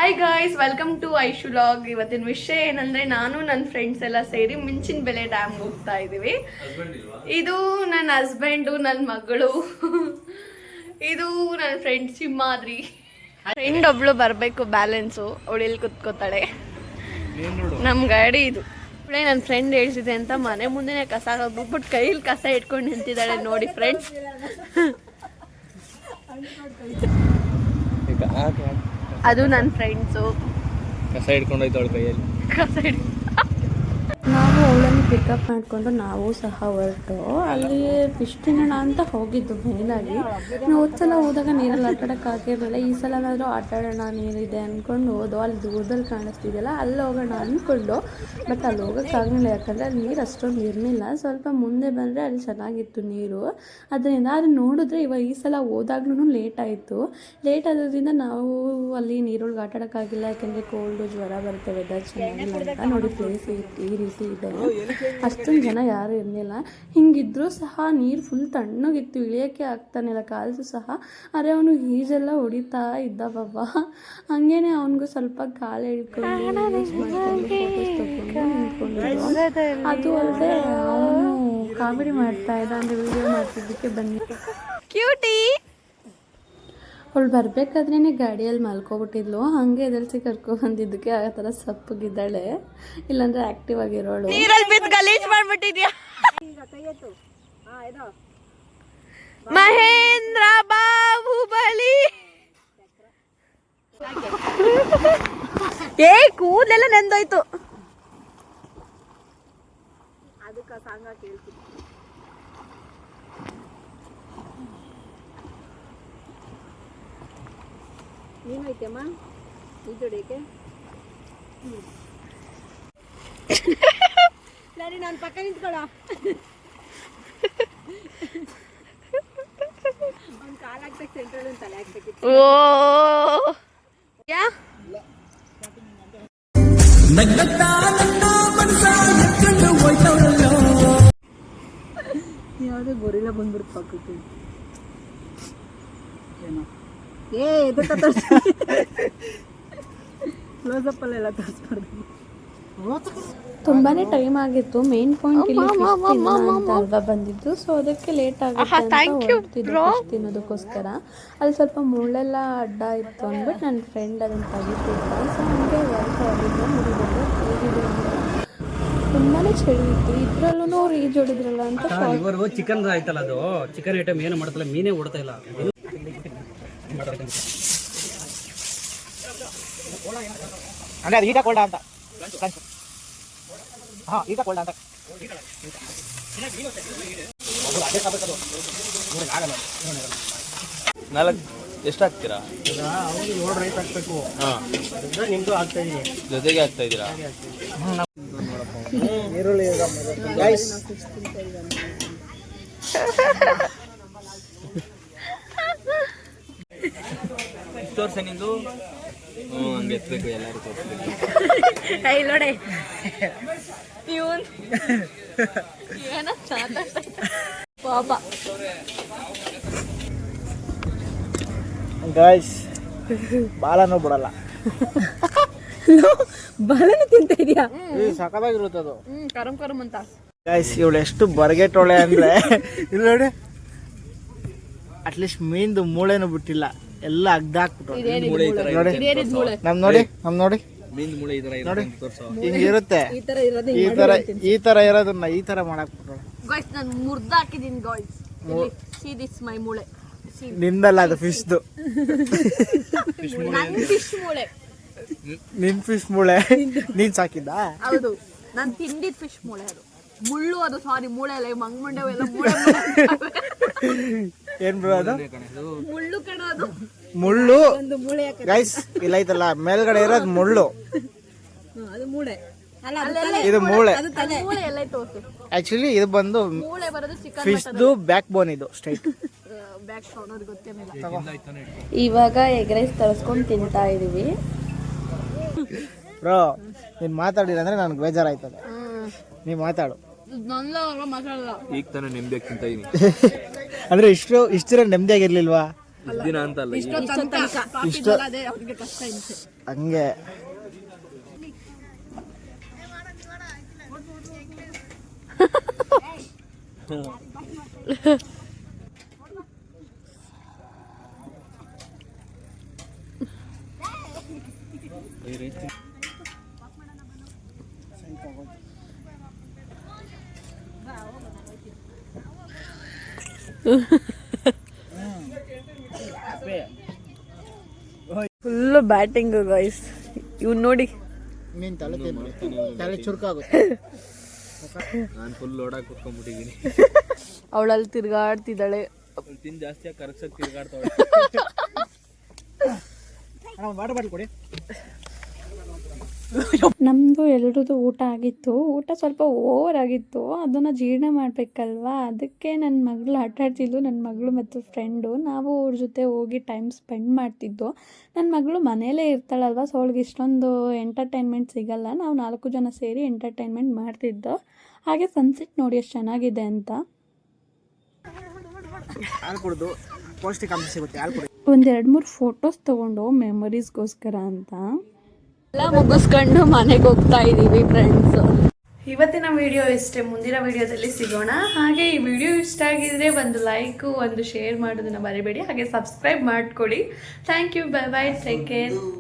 Hi guys, welcome to Aishu vlog. ಇವತ್ತಿನ ವಿಷಯ ಏನಂದ್ರೆ, ನಾನು ನನ್ನ ಫ್ರೆಂಡ್ಸ್ ಎಲ್ಲ ಸೇರಿ ಮಿಂಚಿನ ಬೆಲೆ ಡ್ಯಾಮ್ ಹೋಗ್ತಾ ಇದೀವಿ. ಇದು ನನ್ನ ಹಸ್ಬೆಂಡು, ನನ್ನ ಮಗಳು, ಇದು ನನ್ನ ಫ್ರೆಂಡ್ ಸಿಂಹಾದ್ರಿ. ಫ್ರೆಂಡ್ ಒಬ್ಳು ಬರಬೇಕು, ಬ್ಯಾಲೆನ್ಸು ಅವಳು ಇಲ್ಲಿ ಕುತ್ಕೋತಾಳೆ. ನಮ್ಮ ಗಾಡಿ ಇದು. ಇప్పుడే ನನ್ನ ಫ್ರೆಂಡ್ ಹೇಳ್ಸಿದೆ ಅಂತ ಮನೆ ಮುಂದೆನೆ ಕಸ ಹೋಗ್ಬಿಟ್ಟು ಕೈಲಿ ಕಸ ಇಟ್ಕೊಂಡು ನಿಂತಿದ್ದಾಳೆ ನೋಡಿ ಫ್ರೆಂಡ್ಸ್. ಅದು ನನ್ನ ಫ್ರೆಂಡ್ಸು. ಕಸ ಹಿಡ್ಕೊಂಡೋಯ್ತು ಕೈಯಲ್ಲಿ. ನಾವು ಅವಳನ್ನು ಪಿಕಪ್ ಮಾಡಿಕೊಂಡು ನಾವು ಸಹ ಹೊರಟು ಅಲ್ಲಿ ಫಿಶ್ ತಿನ್ನೋಣ ಅಂತ ಹೋಗಿದ್ದು. ಮೇಲಾಗಿ ನಾವು ಸಲ ಹೋದಾಗ ನೀರಲ್ಲಿ ಆಟಾಡೋಕ್ಕಾಗಿರಲಿಲ್ಲ. ಈ ಸಲನಾದರೂ ಆಟಾಡೋಣ ನೀರಿದೆ ಅಂದ್ಕೊಂಡು ಹೋದೋ. ಅಲ್ಲಿ ದೂರದಲ್ಲಿ ಕಾಣಿಸ್ತಿದೆಯಲ್ಲ ಅಲ್ಲಿ ಹೋಗೋಣ ಅಂದ್ಕೊಂಡು, ಬಟ್ ಅಲ್ಲಿ ಹೋಗೋಕ್ಕಾಗಲಿಲ್ಲ. ಯಾಕಂದರೆ ಅಲ್ಲಿ ನೀರು ಅಷ್ಟೊಂದು ಇರಲಿಲ್ಲ. ಸ್ವಲ್ಪ ಮುಂದೆ ಬಂದರೆ ಅಲ್ಲಿ ಚೆನ್ನಾಗಿತ್ತು ನೀರು. ಅದರಿಂದ ಅದು ನೋಡಿದ್ರೆ ಇವಾಗ ಈ ಸಲ ಹೋದಾಗ್ಲೂ ಲೇಟ್ ಆಯಿತು. ಲೇಟ್ ಆಗೋದ್ರಿಂದ ನಾವು ಅಲ್ಲಿ ನೀರೊಳಗೆ ಆಟಾಡೋಕ್ಕಾಗಿಲ್ಲ. ಯಾಕೆಂದರೆ ಕೋಲ್ಡು, ಜ್ವರ ಬರುತ್ತೆ, ವೆದರ್ ಚೆನ್ನಾಗಿಲ್ಲ ಅಂತ. ನೋಡಿ ಪ್ಲೇಸ್ ಈ ರೀತಿ ಇದೆ. ಅಷ್ಟೊಂದು ಜನ ಯಾರು ಇರಲಿಲ್ಲ. ಹಿಂಗಿದ್ರೂ ಸಹ ನೀರು ಫುಲ್ ತಣ್ಣಗಿತ್ತು, ಇಳಿಯೋಕ್ಕೆ ಆಗ್ತಾನಿಲ್ಲ ಕಾಲ್ಸು ಸಹ. ಅರೆ ಅವನು ಈಜೆಲ್ಲ ಹೊಡಿತಾ ಇದ್ದ ಬಾಬಾ. ಹಂಗೇನೆ ಅವನಿಗೂ ಸ್ವಲ್ಪ ಕಾಲು ಹಿಡ್ಕೊಂಡು ನಿಂತ್ಕೊಂಡಿದ್ದು. ಅದು ಅಲ್ಲದೆ ಅವನು ಕಾಮಿಡಿ ಮಾಡ್ತಾ ಇದ್ದ, ಅಂದರೆ ವಿಡಿಯೋ ಮಾಡ್ತಿದ್ದಕ್ಕೆ ಬನ್ನಿ ಕ್ಯೂಟಿ. ಅವಳು ಬರಬೇಕಾದ್ರೇ ಗಾಡಿಯಲ್ಲಿ ಮಲ್ಕೊಬಿಟ್ಟಿದ್ಲು. ಹಾಗೆ ಎದರ್ಸಿ ಕರ್ಕೊಬಂದಿದ್ದಕ್ಕೆ ಆ ಥರ ಸಪ್ಪಗಿದ್ದಾಳೆ. ಇಲ್ಲಾಂದ್ರೆ ಆ್ಯಕ್ಟಿವ್ ಆಗಿರೋಳು. ನೀರಲ್ಲಿ ಬಿದ್ದು ಗಲೀಜ್ ಮಾಡ್ಬಿಟ್ಟಿದ್ಯಾ ಮಹೇಂದ್ರ ಬಾಹುಬಲಿ. ಏ ಕೂದಲೆಲ್ಲ ನೆಂದೋಯ್ತು. ಅದಕ್ಕೆ ಸಾಂಗ ಕೇಳ್ತೀನಿ. ನೀನು ಐತೆಮ್ಮ ಈ ಜೋಡಿಗೆ ಸರಿ, ನಾನು ಪಕ್ಕ ನಿಂತ್ಕೊಳ್ಳ. ಅವ್ನು ಕಾಲು ಹಾಕ್ಬೇಕು, ಸೆಂಟ್ರಲ್ ಒಂದು ತಲೆ ಹಾಕ್ಬೇಕಿತ್ತು. ಓ ಯಾ ಯಾವುದೇ ಗೊರಿಲ್ಲ ಬಂದ್ಬಿಡ್ತು ಪಕ್ಕಕ್ಕೆ. ತುಂಬಾನೇ ಟೈಮ್ ಆಗಿತ್ತು. ಮೇನ್ ಪಾಯಿಂಟ್ ಇಲ್ಲಿ ಅಂತ ಅಲ್ವಾ ಬಂದಿದ್ದು, ಸೊ ಅದಕ್ಕೆ ಲೇಟ್ ಆಗುತ್ತೆ ತಿನ್ನೋದಕ್ಕೋಸ್ಕರ. ಅಲ್ಲಿ ಸ್ವಲ್ಪ ಮುಳ್ಳೆಲ್ಲ ಅಡ್ಡ ಇತ್ತು ಅಂದ್ಬಿಟ್ಟು ನನ್ನ ಫ್ರೆಂಡ್ ಅದನ್ನು ತೆಗಿತಿದ್ದ. ಸೊ ಹಂಗೆ ತುಂಬಾನೇ ಚಳಿ ಇತ್ತು. ಇದ್ರಲ್ಲೂ ಅವ್ರು ಈಜೊಡಿದ್ರಲ್ಲ ಅಂತ ಚಿಕನ್ ಆಯ್ತಲ್ಲ, ಅದು ಚಿಕನ್ ಐಟಮ್ ಏನು ಮಾಡ್ತಲ್ಲ, ಮೀನೇ ಓಡ್ತಾ ಇಲ್ಲ. ಅಂದ್ರೆ ಅದು ಈಟ ಕೊಳ್ಳ ಅಂತ. ಹಾ, ಈಟ ಕೊಳ್ಳ ಅಂತ. ನಾಲ್ಕು ಎಷ್ಟು ಹಾಕ್ತೀರಾ? ಅವ್ರಿಗೆ 7 ರೈಟ್ ಹಾಕ್ಬೇಕು. ನಿಮ್ದು ಹಾಕ್ತಾ ಇದೀನಿ, ಜೊತೆಗೆ ಹಾಕ್ತಾ ಇದ್ದೀರಾ? ಈರುಳ್ಳಿ ಗೈಸ್. ತೋರ್ಸ ನಿಂದು. ಹಂಗೆ ಎತ್ತಬೇಕು, ಎಲ್ಲರೂ ತೋರಿಸ್ಬೇಕು. ನೋಡಿ ಪಾಪ ಗೈಸ್, ಬಾಲನೂ ಬಿಡಲ್ಲ. ಬಾಲನು ತಿಂತ ಇದೆಯಾ? ಸಖತ್ತಾಗಿರುತ್ತೆ ಅದು. ಕರಂ ಕರಂ ಅಂತ. ಗೈಸ್, ಇವಳು ಎಷ್ಟು ಬರ್ಗೆಟೊಳೆ ಅಂದ್ರೆ ಇಲ್ಲಿ ನೋಡಿ, ಅಟ್ಲೀಸ್ಟ್ ಮೀನ್ದು ಮೂಳೆನೂ ಬಿಟ್ಟಿಲ್ಲ, ಎಲ್ಲ ಅಗ್ದಾಕ್ಬಿಟ್ಟು. ನಮ್ ನೋಡಿ ಮೀನ್ ಮೂಳೆ ಈ ತರ ನೋಡಿ, ಹಿಂಗಿರುತ್ತೆ. ಈ ತರ ಇರೋದನ್ನ ಈ ತರ ಮಾಡಾಕ್ಬಿಟ್ಟು. ಗಾಯ್ಸ್, ನಾನು ಮುರ್ದ ಹಾಕಿದೀನಿ ಗಾಯ್ಸ್. ಸಿ ದಿಸ್ ಮೈ ಮೂಳೆ. ನಿಂದಲ್ಲ, ಅದು ಫಿಶ್ದು. ಫಿಶ್ ಮೂಳೆ. ನಿನ್ ಫಿಶ್ ಮೂಳೆ ನೀನ್ ಸಾಕಿದ್ದ? ಹೌದು, ನಾನು ತಿಂದಿದ್ ಫಿಶ್ ಮೂಳೆ. ಅದು ಮುಳ್ಳು, ಅದು ಸಾರಿ ಮೂಳೆ ಅಲ್ಲ, ಮಂಗ್ಮಂಡೆ ಎಲ್ಲ ಮೂಳೆ. ಏನ್ ಬ್ರೋ ಅದು? ಮುಳ್ಳು ಕಣ ಅದು. ಮುಳ್ಳು ಗೈಸ್, ಇಲ್ಲ ಐತಲ್ಲ ಮೇಲ್ಗಡೆ ಇರೋದು ಮುಳ್ಳು, ಅದು ಮೂಳೆ. ಇದು ಮೂಳೆ. ಆಕ್ಚುಲಿ ಇದು ಬಂದು ಮೂಳೆ ಬರೋದು ಚಿಕನ್ ಫಿಶ್ದು ಬ್ಯಾಕ್ ಬೋನ್, ಇದು ಸ್ಟ್ರೈಟ್ ಬ್ಯಾಕ್ ಬೋನ್. ಅವ್ರಿಗೆ ಗೊತ್ತಿರಲಿಲ್ಲ. ಇವಾಗ ಎಗ್ ರೈಸ್ ತರಿಸ್ಕೊಂಡು ತಿಂತಾ ಇದೀವಿ. ಬ್ರೋ, ನೀನ್ ಮಾತಾಡಿಲ್ಲ ಅಂದ್ರೆ ನನಗೆ ಬೇಜಾರಾಯ್ತದೆ. ನೀ ಮಾತಾಡು. ಈಗ ತಾನೇ ನೆಮ್ಮದಿ ತಿಂತ ಇದೀನಿ. ಅಂದ್ರೆ ಇಷ್ಟು ನೆಮ್ಮದಿಯಾಗಿರ್ಲಿಲ್ವಾ? ದಿನ ಅಂತಲ್ಲ, ಇಷ್ಟು ಹಂಗೆ ಫುಲ್ಲು ಬ್ಯಾಟಿಂಗು ಗೈಸ್. ಇವ್ನು ನೋಡಿ ಮೀನು ತಲೆ ಚುರುಕಾಗುತ್ತೆ. ನಾನು ಫುಲ್ ಲೋಡಾಗಿ ಕುತ್ಕೊಂಡ್ಬಿಟ್ಟಿದ್ದೀನಿ. ಅವಳಲ್ಲಿ ತಿರ್ಗಾಡ್ತಿದ್ದಾಳೆ. ತಿಂದು ಜಾಸ್ತಿ ಕರಗ್ಸಕ್ಕೆ ತಿರ್ಗಾಡ್ತಾಳೆ. ವಾಟರ್ ಬಾಟಲ್ ಕೊಡಿ. ನಮ್ಮದು ಎಲ್ರದ್ದು ಊಟ ಆಗಿತ್ತು. ಊಟ ಸ್ವಲ್ಪ ಓವರ್ ಆಗಿತ್ತು, ಅದನ್ನು ಜೀರ್ಣ ಮಾಡಬೇಕಲ್ವಾ, ಅದಕ್ಕೆ ನನ್ನ ಮಗಳು ಆಟ ಆಡ್ತಿದ್ಲು. ನನ್ನ ಮಗಳು ಮತ್ತು ಫ್ರೆಂಡು, ನಾವು ಅವ್ರ ಜೊತೆ ಹೋಗಿ ಟೈಮ್ ಸ್ಪೆಂಡ್ ಮಾಡ್ತಿದ್ದೋ. ನನ್ನ ಮಗಳು ಮನೆಯಲ್ಲೇ ಇರ್ತಾಳಲ್ವ, ಸೊ ಅವಳಿಗೆ ಇಷ್ಟೊಂದು ಎಂಟರ್ಟೈನ್ಮೆಂಟ್ ಸಿಗಲ್ಲ. ನಾವು 4 ಜನ ಸೇರಿ ಎಂಟರ್ಟೈನ್ಮೆಂಟ್ ಮಾಡ್ತಿದ್ದೋ. ಹಾಗೆ ಸನ್ಸೆಟ್ ನೋಡಿ ಎಷ್ಟು ಚೆನ್ನಾಗಿದೆ ಅಂತ. ಹಾಲು ಕುಡಿದು ಪೌಷ್ಟಿಕಾಂಶ ಸಿಗುತ್ತೆ. ಹಾಲು ಕುಡಿ. ಒಂದು 2-3 ಫೋಟೋಸ್ ತೊಗೊಂಡು ಮೆಮೊರೀಸ್ಗೋಸ್ಕರ ಅಂತ ಎಲ್ಲ ಮುಗಿಸ್ಕೊಂಡು ಮನೆಗೆ ಹೋಗ್ತಾ ಇದ್ದೀವಿ ಫ್ರೆಂಡ್ಸು. ಇವತ್ತಿನ ವಿಡಿಯೋ ಇಷ್ಟೇ. ಮುಂದಿನ ವಿಡಿಯೋದಲ್ಲಿ ಸಿಗೋಣ. ಹಾಗೆ ಈ ವಿಡಿಯೋ ಇಷ್ಟ ಆಗಿದ್ರೆ ಒಂದು ಲೈಕು, ಒಂದು ಶೇರ್ ಮಾಡೋದನ್ನ ಮರಿಬೇಡಿ. ಹಾಗೆ ಸಬ್ಸ್ಕ್ರೈಬ್ ಮಾಡ್ಕೊಳ್ಳಿ. Thank you. Bye bye. Take care.